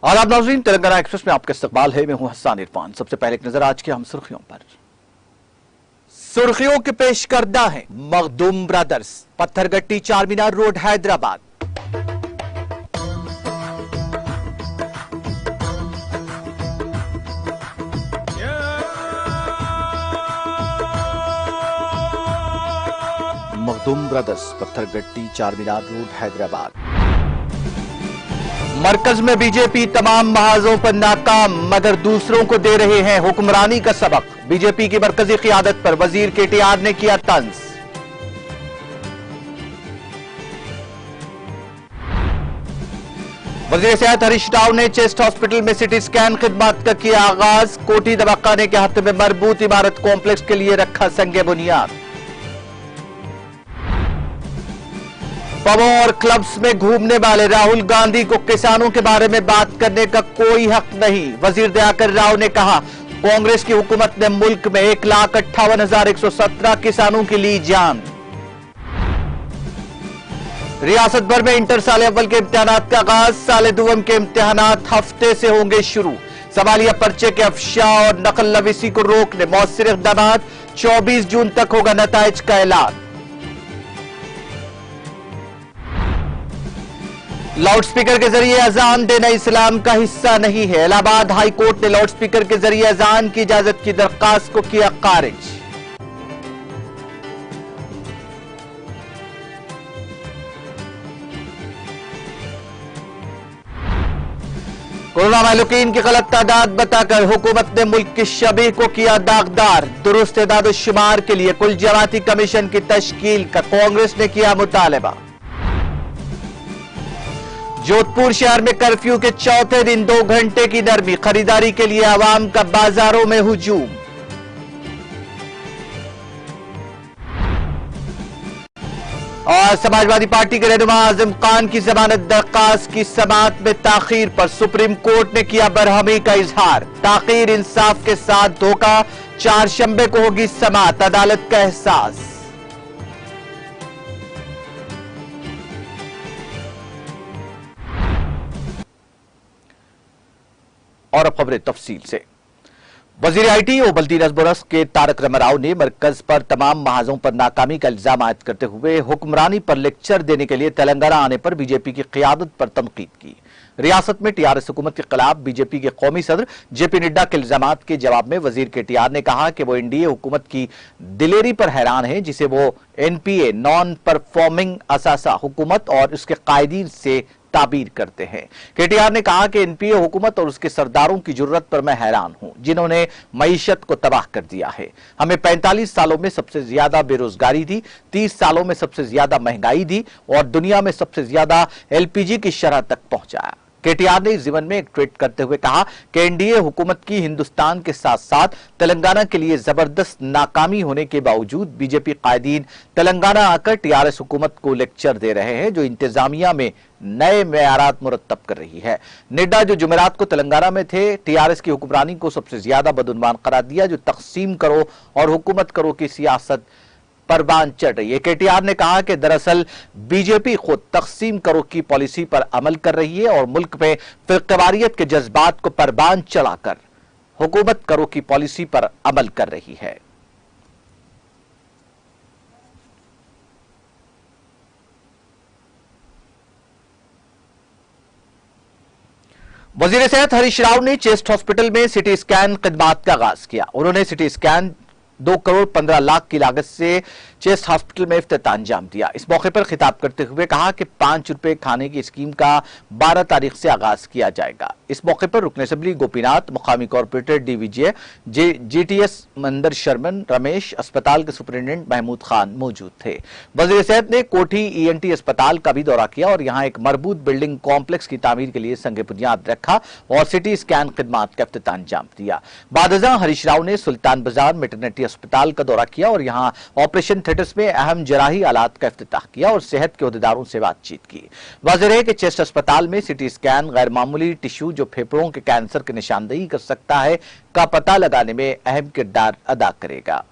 आदाब नाज़रीन, तेलंगाना एक्सप्रेस में आपका इस्तकबाल है। मैं हूं हसन इरफान। सबसे पहले एक नजर आज की हम सुर्खियों पर। सुर्खियों के पेश करदा है Makhdoom brothers, Pathargatti Charminar road Hyderabad. Makhdoom brothers, Pathargatti Charminar road Hyderabad. मरकज में बीजेपी तमाम महाजों पर नाकाम, मगर दूसरों को दे रहे हैं हुक्मरानी का सबक। बीजेपी की मरकजी क़ियादत पर वजीर केटीआर ने किया तंज। वजीर सेहत हरीश राव ने चेस्ट हॉस्पिटल में सिटी स्कैन खिदमत का किया आगाज। कोठी दवाखाने के हद में मरबूत इमारत कॉम्प्लेक्स के लिए रखा संगे बुनियाद। पबों और क्लब्स में घूमने वाले राहुल गांधी को किसानों के बारे में बात करने का कोई हक नहीं। वजीर दयाकर राव ने कहा, कांग्रेस की हुकूमत ने मुल्क में 1,58,117 किसानों की ली जान। रियासत भर में इंटर साल अव्वल के इम्तिहानात का आगाज। साल दुवम के इम्तिहानात हफ्ते से होंगे शुरू। सवालिया पर्चे के अफशा और नकल नवीसी को रोकने मौसर इक़दामात। 24 जून तक होगा नताइज का ऐलान। लाउडस्पीकर के जरिए अजान देना इस्लाम का हिस्सा नहीं है। इलाहाबाद हाई कोर्ट ने लाउडस्पीकर के जरिए अजान की इजाजत की दरखास्त को किया खारिज। कोरोना मालूकीन की गलत तादाद बताकर हुकूमत ने मुल्क की शबीह को किया दागदार। दुरुस्त एदाद-ओ-शुमार के लिए कुल जमाती कमीशन की तश्कील का कांग्रेस ने किया मुतालबा। जोधपुर शहर में कर्फ्यू के चौथे दिन 2 घंटे की नरमी। खरीदारी के लिए आवाम का बाजारों में हुजूम। और समाजवादी पार्टी के रहनुमा आजम खान की जमानत दरखास्त की समाअत में ताखीर पर सुप्रीम कोर्ट ने किया बरहमी का इजहार। ताखीर इंसाफ के साथ धोखा, 4 शंबे को होगी समाअत, अदालत का एहसास। और अब खबरें तफसील से। वजीर आईटी और बल्दी नज़्म-ओ-नस्क के तारक रामाराव ने मरकज पर तमाम महाजों पर नाकामी का इल्जाम आयद करते हुए हुक्मरानी पर लेक्चर देने के लिए तेलंगाना आने पर बीजेपी की क़ियादत पर तनकीद की। रियासत में टीआरएस हुकूमत के खिलाफ बीजेपी के कौमी सदर जेपी नड्डा के इल्जामात के जवाब में वजीर केटीआर ने कहा कि वो एनडीए हुकूमत की दिलेरी पर हैरान है, जिसे वो एनपीए नॉन परफॉर्मिंग असासा हुकूमत और उसके कायदीन से ताबीर करते हैं। केटीआर ने कहा कि एनपीए हुकूमत और उसके सरदारों की जुर्रत पर मैं हैरान हूं, जिन्होंने मईशत को तबाह कर दिया है। हमें 45 सालों में सबसे ज्यादा बेरोजगारी दी, 30 सालों में सबसे ज्यादा महंगाई दी और दुनिया में सबसे ज्यादा एलपीजी की शरह तक पहुंचाया। केटीआर ने इस जीवन में एक ट्वीट करते हुए कहा कि एनडीए हुकूमत की हिंदुस्तान के साथ साथ तेलंगाना के लिए जबरदस्त नाकामी होने के बावजूद बीजेपी कायदीन तेलंगाना आकर टीआरएस हुकूमत को लेक्चर दे रहे हैं, जो इंतजामिया में नए मेयारात मुरत्तब कर रही है। नड्डा जो जुमेरात को तेलंगाना में थे, टीआरएस की हुक्मरानी को सबसे ज्यादा बदउन्वान करार दिया, जो तकसीम करो और हुकूमत करो की सियासत परवान चढ़ रही है। केटीआर ने कहा कि दरअसल बीजेपी खुद तकसीम करो की पॉलिसी पर अमल कर रही है और मुल्क में फिरकवारियत के जज्बात को परवान चढ़ाकर हुकूमत करो की पॉलिसी पर अमल कर रही है। वजीर सेहत हरीश राव ने चेस्ट हॉस्पिटल में सिटी स्कैन खिदमत का आगाज किया। उन्होंने सिटी स्कैन 2 करोड़ 15 लाख की लागत से चेस्ट हॉस्पिटल में इफ्तिताह अंजाम दिया। इस मौके पर खिताब करते हुए कहा कि 5 रुपए खाने की स्कीम का 12 तारीख से आगाज किया जाएगा। इस मौके पर रुकन असम्बली गोपीनाथ, मुकामी कॉर्पोरेटर डीवीजे, जीटीएस मंदर शर्मन, रमेश, अस्पताल के सुपरिटेंडेंट महमूद खान मौजूद थे। वजीर सेहत ने कोठी ईएनटी अस्पताल का भी दौरा किया और यहां एक मरबूत बिल्डिंग कॉम्प्लेक्स की तामीर के लिए संग बुनियाद रखा और सिटी स्कैन खिदमत का इफ्तिताह अंजाम दिया। बादजा हरीश राव ने सुल्तान बाजार मेटरनिटी अस्पताल का दौरा किया और यहां ऑपरेशन थिएटर्स में अहम जराही आलात का इफ्तिताह किया और सेहत के अहदेदारों से बातचीत की। वाज़ेह है कि चेस्ट अस्पताल में सिटी स्कैन गैर मामूली टिश्यू जो फेफड़ों के कैंसर की निशानदेही कर सकता है का पता लगाने में अहम किरदार अदा करेगा।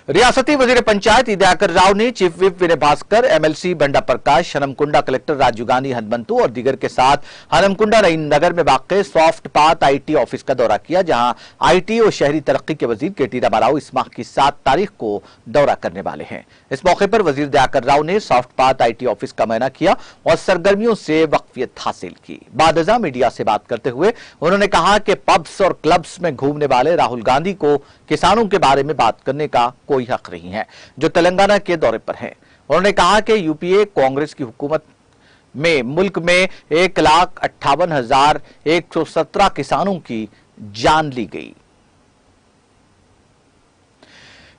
रियासती वजीर पंचायत दयाकर राव ने चीफ विप विनय भास्कर, एमएलसी बंडा प्रकाश, हनमकुंडा कलेक्टर राजू गांधी हनुमंतु और दीगर के साथ हनमकुंडा नईम नगर में वाक़ सॉफ्ट पाथ आईटी ऑफिस का दौरा किया, जहां आईटी और शहरी तरक्की के वजीर केटी रामाराव इस माह की 7 तारीख को दौरा करने वाले हैं। इस मौके पर वजीर दयाकर राव ने सॉफ्ट पाथ आईटी ऑफिस का मुआयना किया और सरगर्मियों से वक्फियत हासिल की। बादजा मीडिया से बात करते हुए उन्होंने कहा कि पब्स और क्लब्स में घूमने वाले राहुल गांधी को किसानों के बारे में बात करने का कोई हक नहीं है, जो तेलंगाना के दौरे पर हैं। उन्होंने कहा कि यूपीए कांग्रेस की हुकूमत में मुल्क में 1,58,117 किसानों की जान ली गई।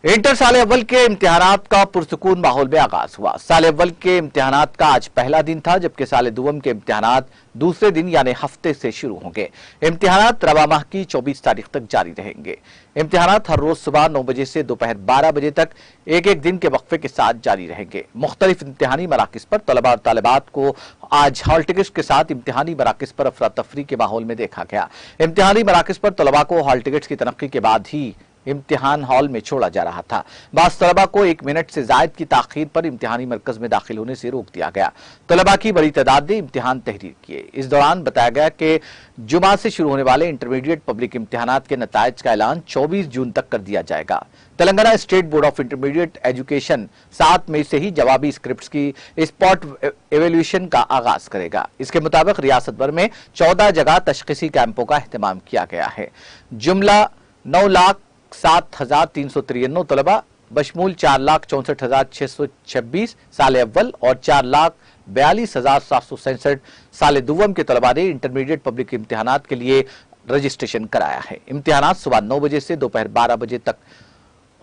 इंटर साले अव्वल के इम्तिहानात का पुरसुकून माहौल में आगाज हुआ। साले अव्वल के इम्तिहानात का आज पहला दिन था, जबकि साले दुवम के इम्तिहानात दूसरे दिन यानी हफ्ते से शुरू होंगे। इम्तिहानात रवा माह की 24 तारीख तक जारी रहेंगे। इम्तिहानात हर रोज सुबह 9 बजे से दोपहर 12 बजे तक एक एक दिन के वक्फे के साथ जारी रहेंगे। मुख्तलिफ इम्तिहानी मराकिज पर तलबा और तालिबात को आज हॉल टिकट के साथ इम्तिहानी मराकिज पर अफरा तफरी के माहौल में देखा गया। इम्तिहानी मराकिज पर तलबा को हॉल टिकट की तनक्की के बाद ही इम्तिहान हॉल में छोड़ा जा रहा था। बास तलबा को 1 मिनट से जायद की ताखीर पर इम्तिहानी मरकज में दाखिल होने से रोक दिया गया। तलबा की बड़ी तादाद ने इम्तिहान तहरीर किए। इस दौरान बताया गया कि जुमा से शुरू होने वाले इंटरमीडिएट पब्लिक इम्तिहानात के नताइज का ऐलान 24 जून तक कर दिया जाएगा। Telangana state board of intermediate education 7 मई से ही जवाबी स्क्रिप्ट्स की स्पॉट एवेल्यूशन का आगाज करेगा। इसके मुताबिक रियासत भर में 14 जगह तशखीसी कैंपों का एहतमाम किया गया है। जुमला 9,07,393 तलबा बशमूल 4,64,626 साले अव्वल और 4,42,767 साले दुवम के तलबा ने इंटरमीडिएट पब्लिक इम्तिहानात के लिए रजिस्ट्रेशन कराया है। इम्तिहानात सुबह 9 बजे से दोपहर 12 बजे तक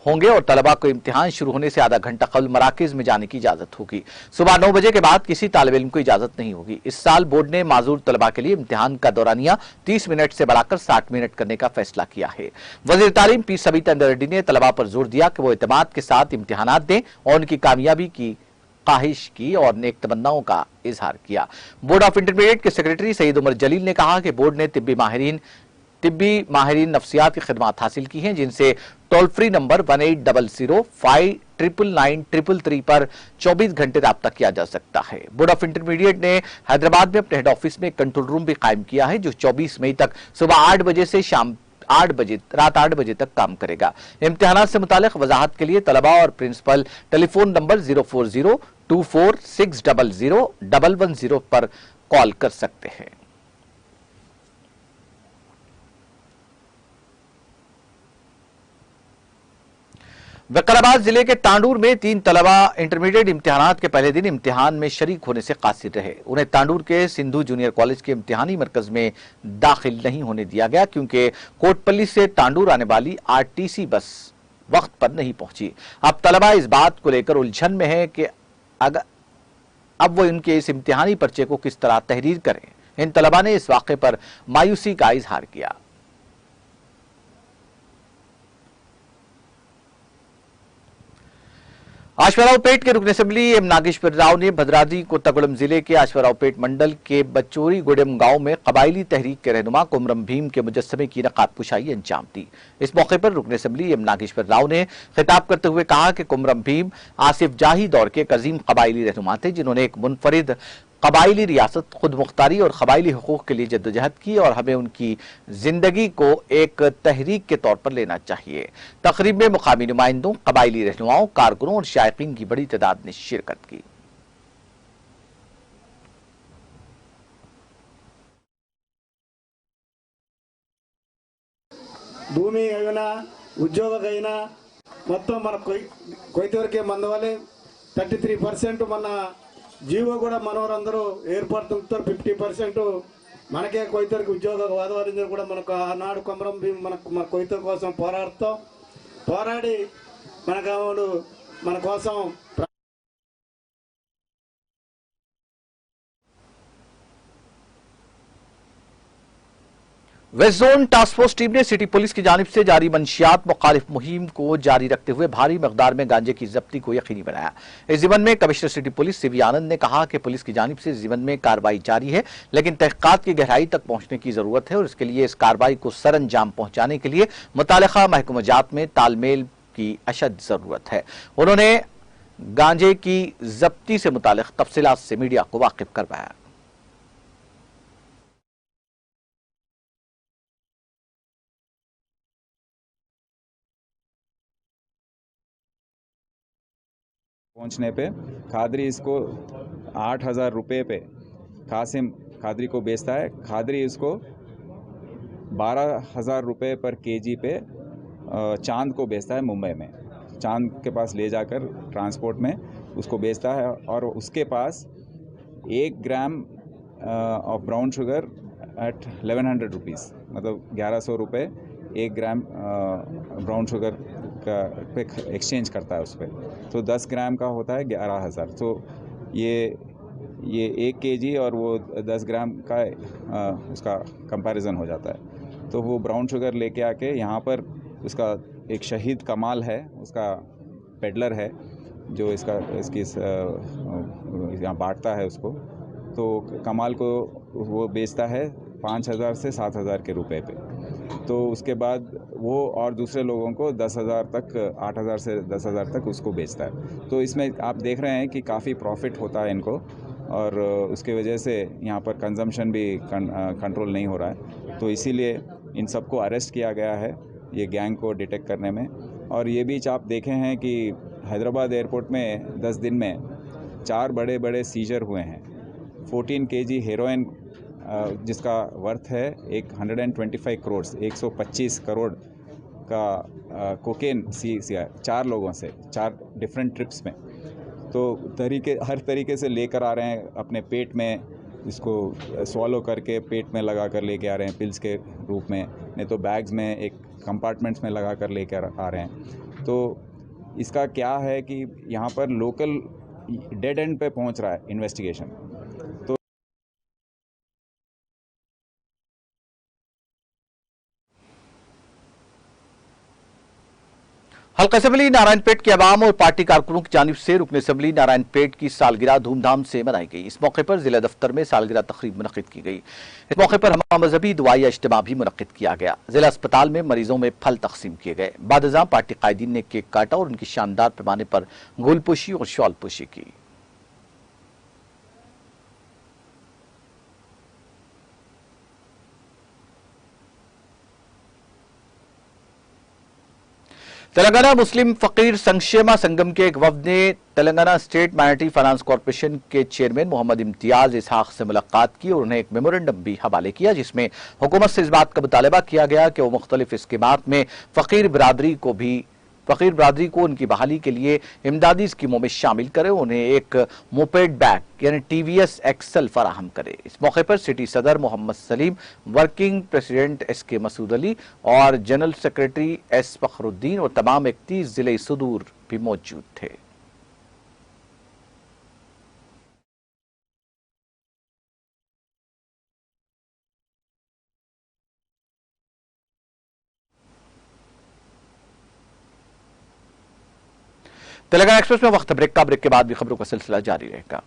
होंगे और तलबा को इम्तिहान शुरू होने से आधा घंटा कबल मराकिज में जाने की इजाजत होगी। सुबह 9 बजे के बाद किसी तालिब इल्म को इजाजत नहीं होगी। इस साल बोर्ड ने माजूर तलबा के लिए इम्तिहान का दौरानिया 30 मिनट से बढ़ाकर 60 मिनट करने का फैसला किया है। वजीर तालीम पी सबीता इंदर रेड्डी ने तलबा पर जोर दिया कि वो एतमाद के साथ इम्तिहानात दें और उनकी कामयाबी की ख्वाहिश की और नेक तमन्नाओं का इजहार किया। बोर्ड ऑफ इंटरमीडिएट के सेक्रेटरी सईद उमर जलील ने कहा कि बोर्ड ने तिब्बी माहिरीन नफ्सियात की खिदमात हासिल की हैं, जिनसे टोल फ्री नंबर 1800-5999933 पर 24 घंटे राब्ता किया जा सकता है। बोर्ड ऑफ इंटरमीडिएट ने हैदराबाद में अपने हेड ऑफिस में कंट्रोल रूम भी कायम किया है, जो 24 मई तक सुबह 8 बजे से रात 8 बजे तक काम करेगा। इम्तिहानात से मुतालिक वजाहत के लिए तलबा और प्रिंसिपल टेलीफोन नंबर 04024600110 पर कॉल कर सकते हैं। विकाराबाद जिले के तांडूर में 3 तलबा इंटरमीडिएट इम्तिहानात के पहले दिन इम्तिहान में शरीक होने से कासिर रहे। उन्हें तांडूर के सिंधु जूनियर कॉलेज के इम्तिहानी मरकज में दाखिल नहीं होने दिया गया, क्योंकि कोटपल्ली से तांडूर आने वाली आरटीसी बस वक्त पर नहीं पहुंची। अब तलबा इस बात को लेकर उलझन में है कि अब वो इनके इस इम्तिहानी पर्चे को किस तरह तहरीर करें। इन तलबा ने इस वाक़े पर मायूसी का इजहार किया। आश्वारावपेट के रुकन असेंबली एम नागेश्वर राव ने भद्राद्री कोत्तागुड़म जिले के आश्वारावपेट मंडल के बच्चोरी गुडेम गांव में कबायली तहरीक के रहनुमा कुमरम भीम के मुजस्समे की नकाब कुशाई अंजाम दी। इस मौके पर रुकन असेंबली एम नागेश्वर राव ने खिताब करते हुए कहा कि कुमरम भीम आसिफ जाही दौर के अजीम कबायली रहनुमा थे, जिन्होंने एक मुनफरिद कबायली रियासत, खुद मुख्तारी और कबायली हुकूक के लिए जद्दोजहद की और हमें उनकी जिंदगी को एक तहरीक के तौर पर लेना चाहिए। तकरीब में मुकामी नुमाइंदों, कबायली रहनुमाओं, कारकुनों और शायकीन की बड़ी तादाद ने शिरकत की। భూమి అయినా ఉద్యోగకైనా మొత్తం మన కొయితవరకే మందవలే 33% మన జీవో కూడా మనవరందరూ ఏర్పడుతుంటారు। 50% మనకే కొయితవరకు ఉద్యోగ వాదవారిందరూ కూడా మనకు ఆనాడు కొమరం భీమ్ మన కొయితవ కోసం పోరాడి మన కోసం west zone task force team ने सिटी पुलिस की जानिब से जारी मंशियात मुखालिफ मुहिम को जारी रखते हुए भारी मकदार में गांजे की जब्ती को यकीनी बनाया। इस जिमन में कमिश्नर सिटी पुलिस सीवी आनंद ने कहा कि पुलिस की जानिब से जिमन में कार्रवाई जारी है, लेकिन तहकीकात की गहराई तक पहुंचने की जरूरत है और इसके लिए इस कार्रवाई को सर अंजाम पहुंचाने के लिए मुतालिका महकमा जात में तालमेल की अशद जरूरत है। उन्होंने गांजे की जब्ती से मुतालिक तफसीलात से मीडिया को वाकिफ करवाया। पहुंचने पे खादरी इसको 8,000 रुपये पे कासिम खादरी को बेचता है। खादरी इसको 12,000 रुपये पर केजी पे चांद को बेचता है मुंबई में। चांद के पास ले जाकर ट्रांसपोर्ट में उसको बेचता है और उसके पास 1 gram of brown sugar at 1100 rupees, मतलब 1100 रुपये 1 ग्राम ब्राउन शुगर का पे एक्सचेंज करता है उस पर। तो 10 ग्राम का होता है 11,000। तो ये 1 केजी और वो 10 ग्राम का उसका कंपैरिजन हो जाता है। तो वो ब्राउन शुगर लेके आके यहाँ पर उसका एक शहीद कमाल है, उसका पेडलर है जो इसकी यहाँ बांटता है उसको। तो कमाल को वो बेचता है 5,000 से 7,000 के रुपए पे। तो उसके बाद वो और दूसरे लोगों को 10,000 तक, 8,000 से 10,000 तक उसको बेचता है। तो इसमें आप देख रहे हैं कि काफ़ी प्रॉफिट होता है इनको और उसके वजह से यहाँ पर कंजम्पशन भी कंट्रोल नहीं हो रहा है। तो इसीलिए इन सबको अरेस्ट किया गया है ये गैंग को डिटेक्ट करने में। और ये बीच आप देखे हैं कि हैदराबाद एयरपोर्ट में 10 दिन में 4 बड़े बड़े सीजर हुए हैं। 14 केजी हेरोइन जिसका वर्थ है 125 करोड़, 125 करोड़ का कोकेन सीज किया 4 लोगों से, 4 डिफरेंट ट्रिप्स में। तो हर तरीके से लेकर आ रहे हैं अपने पेट में, इसको स्वॉलो करके पेट में लगा कर लेके आ रहे हैं पिल्स के रूप में, नहीं तो बैग्स में एक कंपार्टमेंट्स में लगा कर लेकर आ रहे हैं। तो इसका क्या है कि यहाँ पर लोकल डेड एंड पे पहुँच रहा है इन्वेस्टिगेशन। हल्का असेंबली नारायणपेट के अवाम और पार्टी कारकुनों की जानिब से रुकन असेंबली नारायणपेट की सालगिरह धूमधाम से मनाई गई। इस मौके पर जिला दफ्तर में सालगिरह तकरीब मुनक्किद की गई। इस मौके पर हम मजहबी दुआया इज्तिमा भी मुनक्किद किया गया। जिला अस्पताल में मरीजों में फल तकसीम किए गए। बादजां पार्टी कायदीन ने केक काटा और उनकी शानदार पैमाने पर गुलपोशी और शॉलपोशी की। तेलंगाना मुस्लिम फकीर संक्षेमा संगम के एक वफ्द ने Telangana state minority finance corporation के चेयरमैन मोहम्मद इम्तियाज इसहाक से मुलाकात की और उन्हें एक मेमोरेंडम भी हवाले किया, जिसमें हुकूमत से इस बात का मुतालबा किया गया कि वो मुख्तलिफ स्कीमात में फकीर बिरादरी को उनकी बहाली के लिए इमदादी स्कीमों में शामिल करे, उन्हें एक मोपेड बैग यानी टीवीएस एक्सल फराहम करे। इस मौके पर सिटी सदर Mohammad Salim, working president SK Masood Ali और जनरल सेक्रेटरी S फखरुद्दीन और तमाम 31 जिले सुदूर भी मौजूद थे। तेलंगाना एक्सप्रेस में वक्त ब्रेक के बाद भी खबरों का सिलसिला जारी रहेगा।